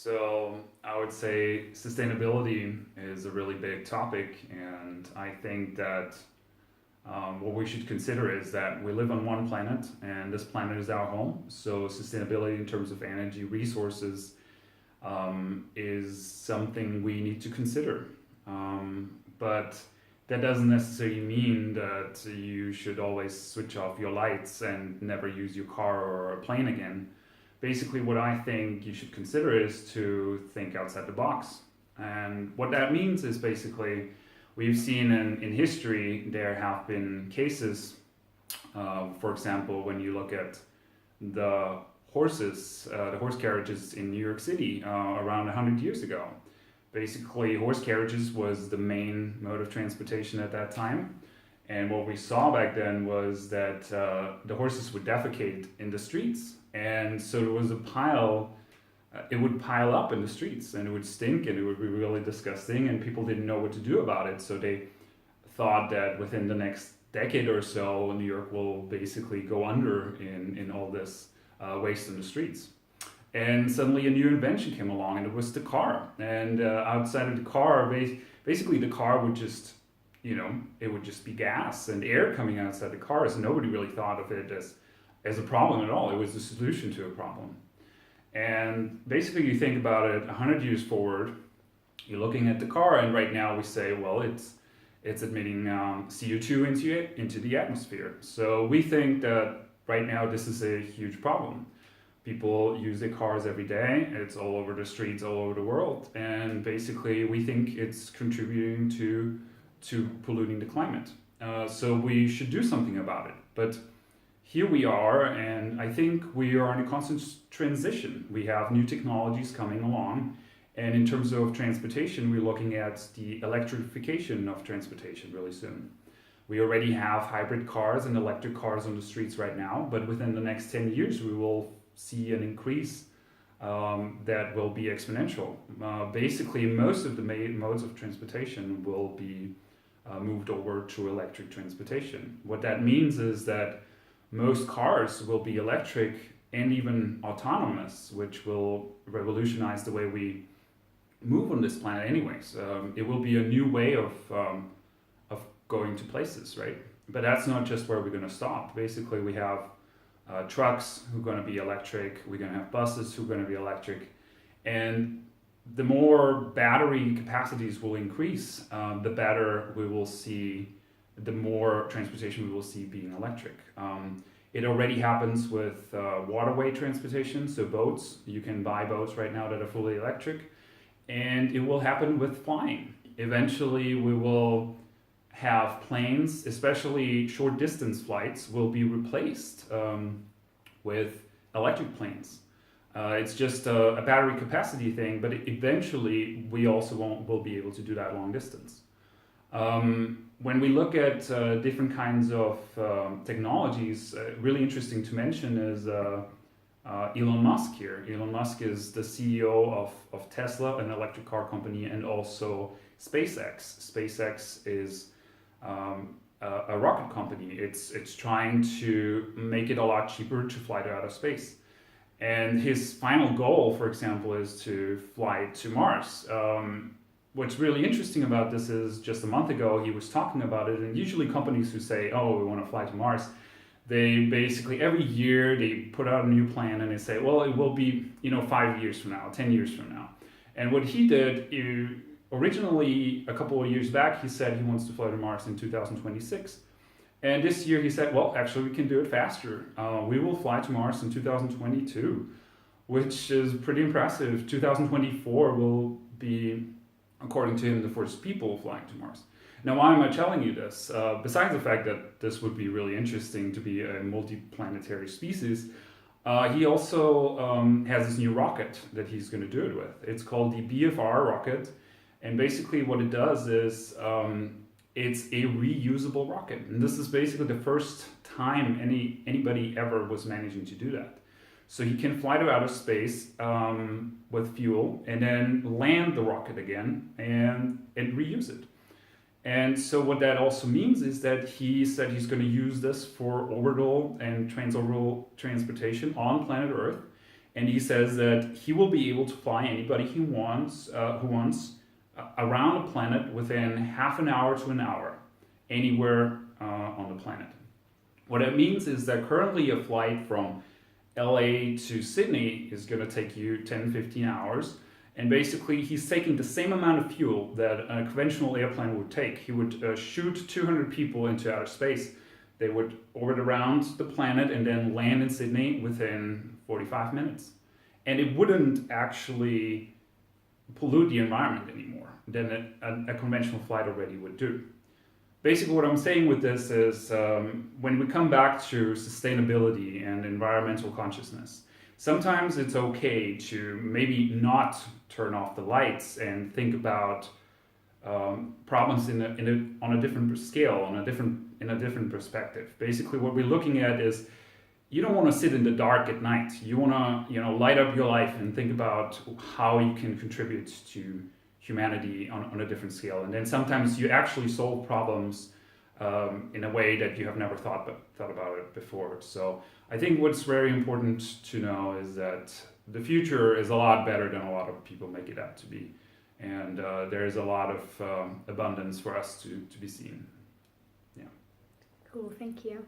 So I would say sustainability is a really big topic, and I think that what we should consider is that we live on one planet, and this planet is our home. So sustainability in terms of energy resources is something we need to consider. But that doesn't necessarily mean that you should always switch off your lights and never use your car or a plane again. Basically, what I think you should consider is to think outside the box. And what that means is basically, we've seen in history there have been cases, for example, when you look at the the horse carriages in New York City around 100 years ago. Basically, horse carriages was the main mode of transportation at that time. And what we saw back then was that the horses would defecate in the streets. And so there was it would pile up in the streets and it would stink and it would be really disgusting and people didn't know what to do about it. So they thought that within the next decade or so, New York will basically go under in all this waste in the streets. And suddenly a new invention came along and it was the car. And outside of the car, basically the car would just, it would just be gas and air coming outside the car. So nobody really thought of it as a problem at all. It was the solution to a problem. And basically you think about it 100 years forward, you're looking at the car and right now we say, well, it's emitting CO2 into the atmosphere. So we think that right now this is a huge problem. People use their cars every day. It's all over the streets, all over the world. And basically we think it's contributing to polluting the climate. So we should do something about it. But here we are, and I think we are in a constant transition. We have new technologies coming along. And in terms of transportation, we're looking at the electrification of transportation really soon. We already have hybrid cars and electric cars on the streets right now, but within the next 10 years, we will see an increase that will be exponential. Basically, most of the modes of transportation will be moved over to electric transportation. What that means is that most cars will be electric and even autonomous, which will revolutionize the way we move on this planet anyways. It will be a new way of going to places, right? But that's not just where we're going to stop. Basically, we have trucks who are going to be electric. We're going to have buses who are going to be electric. And the more battery capacities will increase, the better we will see, the more transportation we will see being electric. It already happens with waterway transportation, so boats. You can buy boats right now that are fully electric. And it will happen with flying. Eventually, we will have planes, especially short distance flights, will be replaced with electric planes. It's just a battery capacity thing, but eventually we also will be able to do that long distance. When we look at different kinds of technologies, really interesting to mention is Elon Musk here. Elon Musk is the CEO of Tesla, an electric car company, and also SpaceX. SpaceX is a rocket company. It's trying to make it a lot cheaper to fly to outer space. And his final goal, for example, is to fly to Mars. What's really interesting about this is just a month ago he was talking about it, and usually companies who say, oh, we want to fly to Mars, they basically every year they put out a new plan and they say, well, it will be 5 years from now, 10 years from now. And what he did, originally a couple of years back, he said he wants to fly to Mars in 2026. And this year he said, well, actually we can do it faster. We will fly to Mars in 2022, which is pretty impressive. 2024 will be, according to him, the first people flying to Mars. Now, why am I telling you this? Besides the fact that this would be really interesting to be a multi-planetary species, he also has this new rocket that he's going to do it with. It's called the BFR rocket. And basically what it does is it's a reusable rocket. And this is basically the first time anybody ever was managing to do that. So he can fly to outer space with fuel and then land the rocket again and reuse it. And so what that also means is that he said he's going to use this for orbital and transorbital transportation on planet Earth. and he says that he will be able to fly anybody he wants, around the planet within half an hour to an hour, anywhere on the planet. What that means is that currently a flight from LA to Sydney is going to take you 10-15 hours. And basically, he's taking the same amount of fuel that a conventional airplane would take. He would shoot 200 people into outer space. They would orbit around the planet and then land in Sydney within 45 minutes. And it wouldn't actually pollute the environment anymore than a conventional flight already would do. Basically, what I'm saying with this is when we come back to sustainability and environmental consciousness, sometimes it's okay to maybe not turn off the lights and think about problems on a different scale, in a different perspective. Basically, what we're looking at is you don't want to sit in the dark at night. You want to light up your life and think about how you can contribute to humanity on a different scale. And then sometimes you actually solve problems in a way that you have never thought about it before. So I think what's very important to know is that the future is a lot better than a lot of people make it out to be. And there is a lot of abundance for us to be seen. Yeah. Cool, thank you.